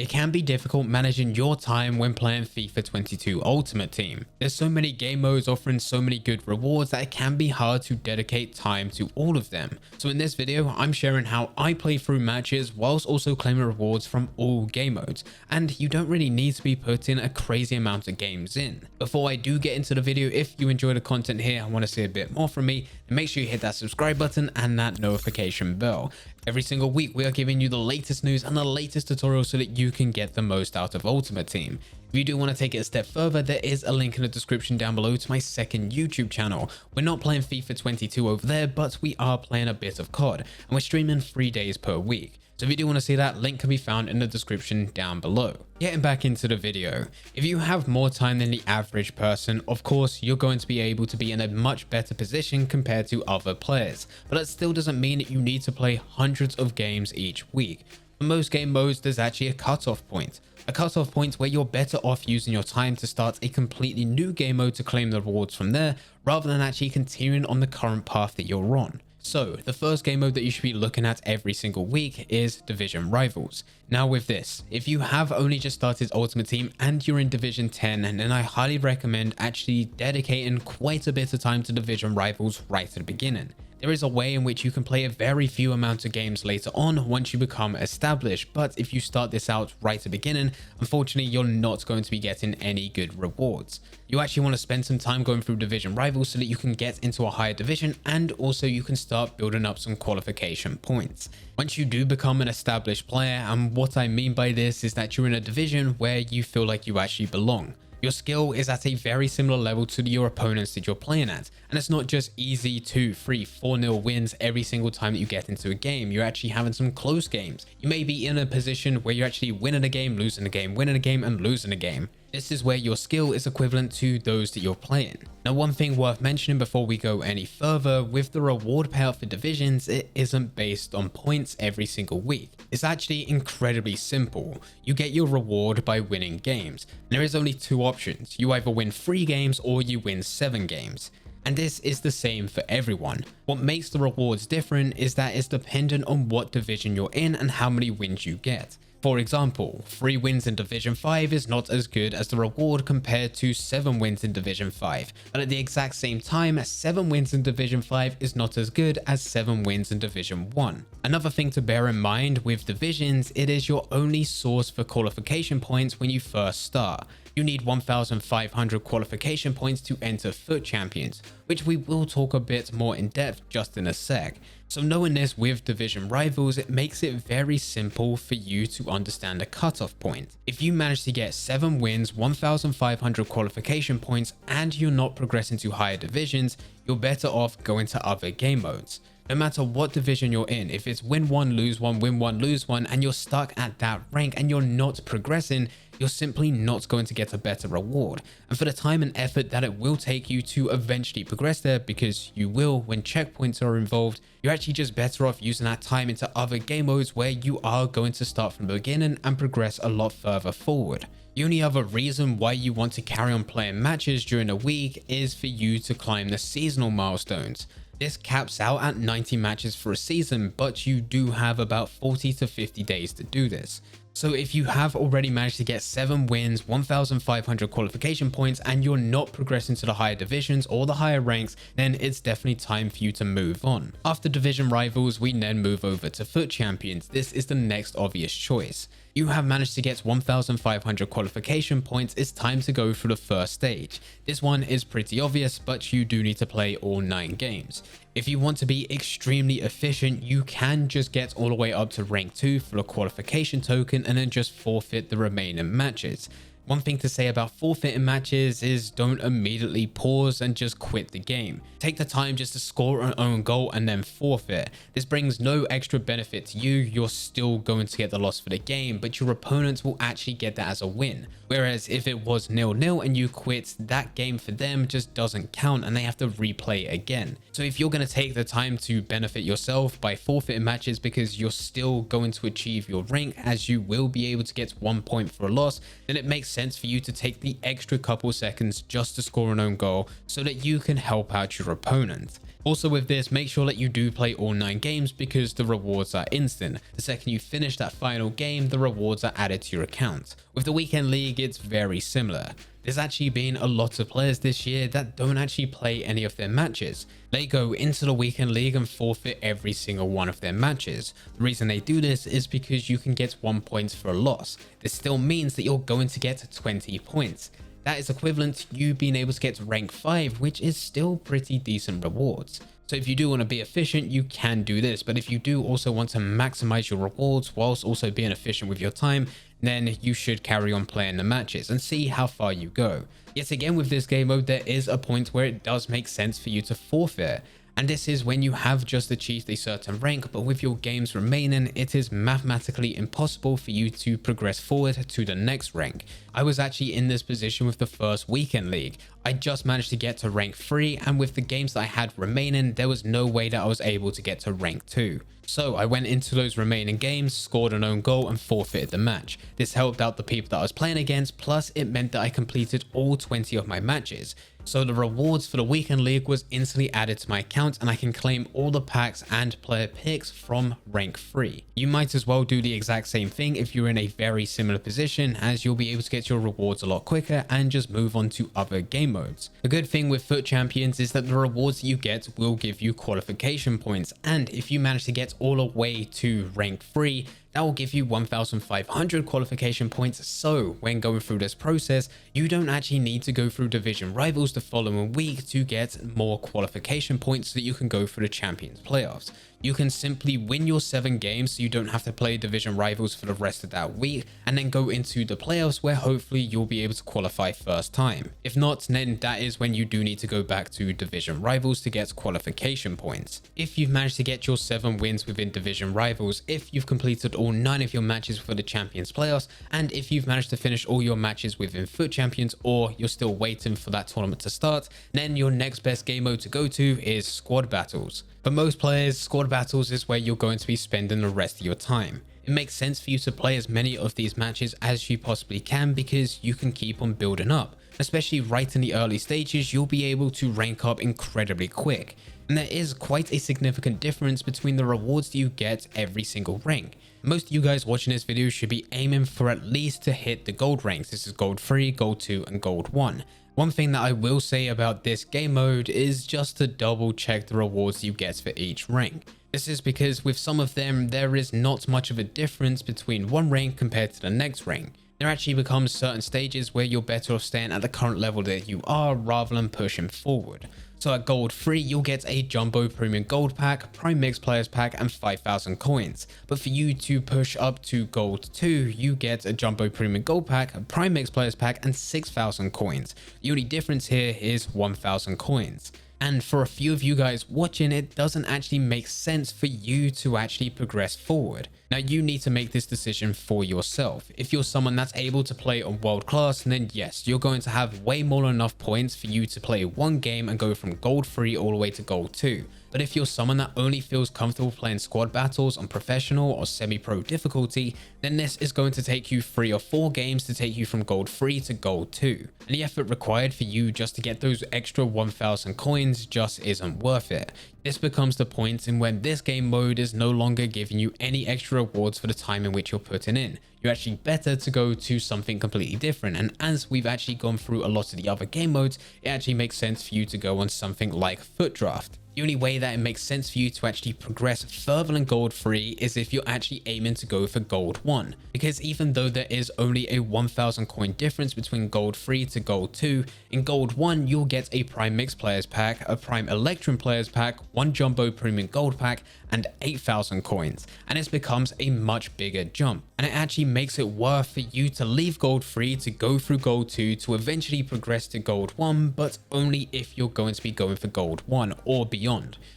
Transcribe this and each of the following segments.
It can be difficult managing your time when playing FIFA 22 Ultimate Team. There's so many game modes offering so many good rewards that it can be hard to dedicate time to all of them. So in this video, I'm sharing how I play through matches whilst also claiming rewards from all game modes, and you don't really need to be putting a crazy amount of games in. Before I do get into the video, if you enjoy the content here and want to see a bit more from me, then make sure you hit that subscribe button and that notification bell. Every single week, we are giving you the latest news and the latest tutorials so that you can get the most out of Ultimate Team. If you do want to take it a step further, there is a link in the description down below to my second YouTube channel. We're not playing FIFA 22 over there, but we are playing a bit of COD, and we're streaming 3 days per week. So if you do want to see that, link can be found in the description down below. Getting back into the video, if you have more time than the average person, of course, you're going to be able to be in a much better position compared to other players. But that still doesn't mean that you need to play hundreds of games each week. For most game modes, there's actually a cutoff point. A cutoff point where you're better off using your time to start a completely new game mode to claim the rewards from there, rather than actually continuing on the current path that you're on. So the first game mode that you should be looking at every single week is Division Rivals. Now with this, if you have only just started Ultimate Team and you're in Division 10, then I highly recommend actually dedicating quite a bit of time to Division Rivals right at the beginning. There is a way in which you can play a very few amounts of games later on once you become established, but if you start this out right at the beginning, unfortunately you're not going to be getting any good rewards. You actually want to spend some time going through Division Rivals so that you can get into a higher division, and also you can start building up some qualification points. Once you do become an established player, and what I mean by this is that you're in a division where you feel like you actually belong. Your skill is at a very similar level to your opponents that you're playing at, and it's not just easy 2, 3, 4-0 wins every single time that you get into a game. You're actually having some close games. You may be in a position where you're actually winning a game, losing a game, winning a game, and losing a game. This is where your skill is equivalent to those that you're playing. Now, one thing worth mentioning before we go any further, with the reward payout for divisions, it isn't based on points every single week. It's actually incredibly simple. You get your reward by winning games. There is only 2 options. You either win 3 games or you win 7 games. And this is the same for everyone. What makes the rewards different is that it's dependent on what division you're in and how many wins you get. For example, 3 wins in Division 5 is not as good as the reward compared to 7 wins in Division 5. But at the exact same time, 7 wins in Division 5 is not as good as 7 wins in Division 1. Another thing to bear in mind with divisions, it is your only source for qualification points when you first start. You need 1,500 qualification points to enter FUT Champions, which we will talk a bit more in depth just in a sec. So knowing this with Division Rivals, it makes it very simple for you to understand a cutoff point. If you manage to get 7 wins, 1,500 qualification points, and you're not progressing to higher divisions, you're better off going to other game modes. No matter what division you're in, if it's win 1, lose 1, win 1, lose 1, and you're stuck at that rank and you're not progressing, you're simply not going to get a better reward. And for the time and effort that it will take you to eventually progress there, because you will when checkpoints are involved, you're actually just better off using that time into other game modes where you are going to start from the beginning and progress a lot further forward. The only other reason why you want to carry on playing matches during a week is for you to climb the seasonal milestones. This caps out at 90 matches for a season, but you do have about 40 to 50 days to do this. So if you have already managed to get 7 wins, 1,500 qualification points, and you're not progressing to the higher divisions or the higher ranks, then it's definitely time for you to move on. After Division Rivals, we then move over to FUT Champions. This is the next obvious choice. You have managed to get 1,500 qualification points, it's time to go through the first stage. This one is pretty obvious, but you do need to play all 9 games. If you want to be extremely efficient, you can just get all the way up to rank 2 for the qualification token and then just forfeit the remaining matches. One thing to say about forfeiting matches is don't immediately pause and just quit the game. Take the time just to score an own goal and then forfeit. This brings no extra benefit to you. You're still going to get the loss for the game, but your opponents will actually get that as a win. Whereas if it was 0-0 and you quit, that game for them just doesn't count and they have to replay again. So if you're going to take the time to benefit yourself by forfeiting matches because you're still going to achieve your rank, as you will be able to get 1 point for a loss, then it makes sense for you to take the extra couple seconds just to score an own goal so that you can help out your opponent. Also with this, make sure that you do play all 9 games because the rewards are instant. The second you finish that final game, the rewards are added to your account. With the weekend league, it's very similar. There's actually been a lot of players this year that don't actually play any of their matches. They go into the weekend league and forfeit every single one of their matches. The reason they do this is because you can get 1 point for a loss. This still means that you're going to get 20 points. That is equivalent to you being able to get to rank 5, which is still pretty decent rewards. So if you do want to be efficient, you can do this, but if you do also want to maximize your rewards whilst also being efficient with your time, then you should carry on playing the matches and see how far you go. Yet again, with this game mode, there is a point where it does make sense for you to forfeit. And this is when you have just achieved a certain rank, but with your games remaining, it is mathematically impossible for you to progress forward to the next rank. I was actually in this position with the first weekend league. I just managed to get to rank 3, and with the games that I had remaining, there was no way that I was able to get to rank 2. So I went into those remaining games, scored an own goal and forfeited the match. This helped out the people that I was playing against, plus it meant that I completed all 20 of my matches. So the rewards for the weekend league was instantly added to my account and I can claim all the packs and player picks from rank 3. You might as well do the exact same thing if you're in a very similar position, as you'll be able to get your rewards a lot quicker and just move on to other game modes. The good thing with FUT Champions is that the rewards that you get will give you qualification points, and if you manage to get all the way to rank 3, that will give you 1,500 qualification points. So when going through this process, you don't actually need to go through division rivals the following week to get more qualification points so that you can go for the Champions playoffs. You can simply win your 7 games so you don't have to play division rivals for the rest of that week, and then go into the playoffs where hopefully you'll be able to qualify first time. If not, then that is when you do need to go back to division rivals to get qualification points. If you've managed to get your 7 wins within division rivals, if you've completed all 9 of your matches for the Champions playoffs, and if you've managed to finish all your matches within FUT Champions, or you're still waiting for that tournament to start, then your next best game mode to go to is squad battles. For most players, squad battles is where you're going to be spending the rest of your time. It makes sense for you to play as many of these matches as you possibly can because you can keep on building up. Especially right in the early stages, you'll be able to rank up incredibly quick. And there is quite a significant difference between the rewards that you get every single rank. Most of you guys watching this video should be aiming for at least to hit the gold ranks. This is gold 3, gold 2 and gold 1. One thing that I will say about this game mode is just to double check the rewards you get for each rank. This is because with some of them, there is not much of a difference between one rank compared to the next rank. There actually becomes certain stages where you're better off staying at the current level that you are rather than pushing forward. So at gold 3, you'll get a jumbo premium gold pack, prime mixed players pack and 5,000 coins. But for you to push up to gold 2, you get a jumbo premium gold pack, a prime mixed players pack and 6,000 coins. The only difference here is 1,000 coins. And for a few of you guys watching, it doesn't actually make sense for you to actually progress forward. Now you need to make this decision for yourself. If you're someone that's able to play on world class, then yes, you're going to have way more than enough points for you to play one game and go from gold 3 all the way to gold 2. But if you're someone that only feels comfortable playing squad battles on professional or semi-pro difficulty, then this is going to take you 3 or 4 games to take you from gold 3 to gold 2. And the effort required for you just to get those extra 1,000 coins just isn't worth it. This becomes the point in when this game mode is no longer giving you any extra rewards for the time in which you're putting in. You're actually better to go to something completely different, and as we've actually gone through a lot of the other game modes, it actually makes sense for you to go on something like FUT Draft. The only way that it makes sense for you to actually progress further than gold 3 is if you're actually aiming to go for gold 1. Because even though there is only a 1,000 coin difference between gold 3 to gold 2, in gold 1 you'll get a prime mixed players pack, a prime electrum players pack, 1 jumbo premium gold pack and 8,000 coins. And this becomes a much bigger jump. And it actually makes it worth for you to leave gold 3 to go through gold 2 to eventually progress to gold 1, but only if you're going to be going for gold 1 or beyond.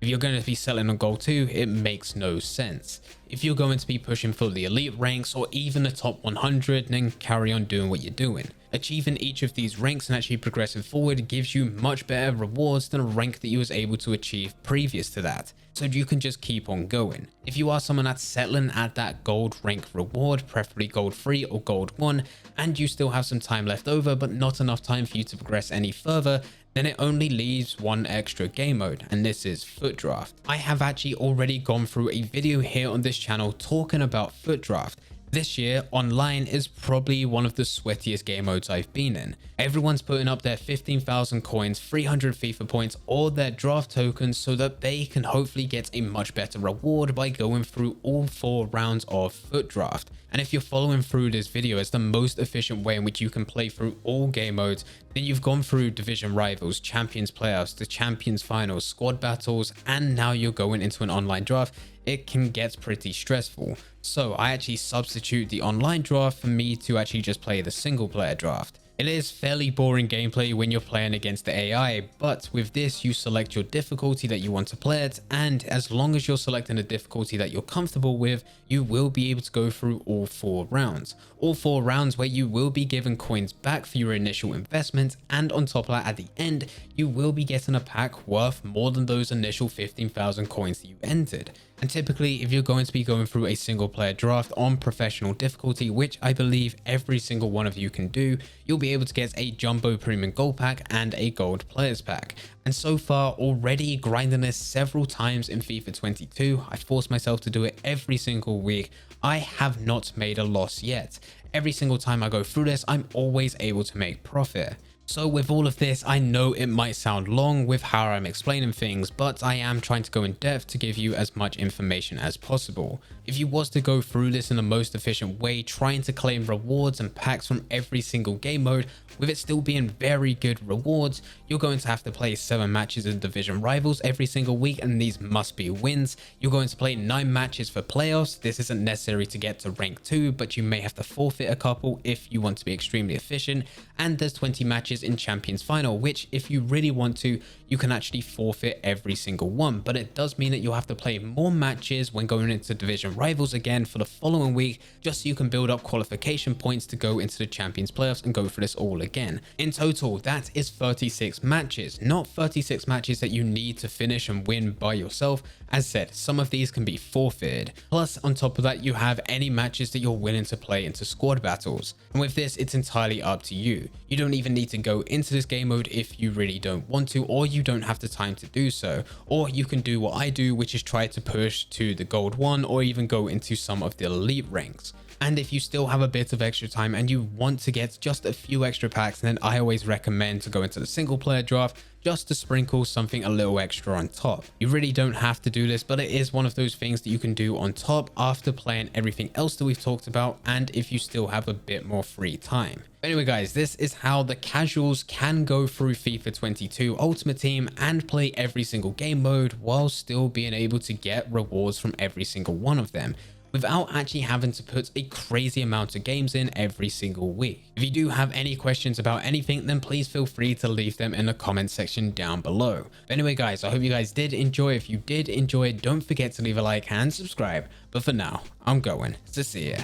If you're going to be selling on gold 2, it makes no sense. If you're going to be pushing for the elite ranks or even the top 100, then carry on doing what you're doing. Achieving each of these ranks and actually progressing forward gives you much better rewards than a rank that you was able to achieve previous to that. So you can just keep on going. If you are someone that's settling at that gold rank reward, preferably gold 3 or gold 1, and you still have some time left over but not enough time for you to progress any further, then it only leaves one extra game mode, and this is FUT Draft. I have actually already gone through a video here on this channel talking about FUT Draft. This year, online is probably one of the sweatiest game modes I've been in. Everyone's putting up their 15,000 coins, 300 FIFA points, or their draft tokens so that they can hopefully get a much better reward by going through all 4 rounds of FUT Draft. And if you're following through this video as the most efficient way in which you can play through all game modes, then you've gone through division rivals, champions playoffs, the champions finals, squad battles, and now you're going into an online draft. It can get pretty stressful. So I actually substitute the online draft for me to actually just play the single player draft. It is fairly boring gameplay when you're playing against the AI, but with this you select your difficulty that you want to play it, and as long as you're selecting a difficulty that you're comfortable with, you will be able to go through all 4 rounds. All 4 rounds where you will be given coins back for your initial investment, and on top of that, at the end, you will be getting a pack worth more than those initial 15,000 coins that you entered. And typically, if you're going to be going through a single player draft on professional difficulty, which I believe every single one of you can do, you'll be able to get a jumbo premium gold pack and a gold players pack. And so far, already grinding this several times in FIFA 22, I forced myself to do it every single week. I have not made a loss yet. Every single time I go through this, I'm always able to make profit. So with all of this, I know it might sound long with how I'm explaining things, but I am trying to go in depth to give you as much information as possible. If you was to go through this in the most efficient way, trying to claim rewards and packs from every single game mode, with it still being very good rewards, you're going to have to play 7 matches in division rivals every single week, and these must be wins. You're going to play 9 matches for playoffs. This isn't necessary to get to rank 2, but you may have to forfeit a couple if you want to be extremely efficient. And there's 20 matches in champions final, which if you really want to, you can actually forfeit every single one, but it does mean that you'll have to play more matches when going into division rivals again for the following week, just so you can build up qualification points to go into the champions playoffs and go for this all again. In total, that is 36 matches, not 36 matches that you need to finish and win by yourself. As said, some of these can be forfeited. Plus, on top of that, you have any matches that you're willing to play into squad battles. And with this, it's entirely up to you. You don't even need to go into this game mode if you really don't want to, or you don't have the time to do so. Or you can do what I do, which is try to push to the gold 1 or even go into some of the elite ranks. And if you still have a bit of extra time and you want to get just a few extra packs, then I always recommend to go into the single player draft just to sprinkle something a little extra on top. You really don't have to do this, but it is one of those things that you can do on top after playing everything else that we've talked about, and if you still have a bit more free time. Anyway guys, this is how the casuals can go through FIFA 22 Ultimate Team and play every single game mode while still being able to get rewards from every single one of them, without actually having to put a crazy amount of games in every single week. If you do have any questions about anything, then please feel free to leave them in the comment section down below. But anyway guys, I hope you guys did enjoy. If you did enjoy, don't forget to leave a like and subscribe. But for now, I'm going to see ya.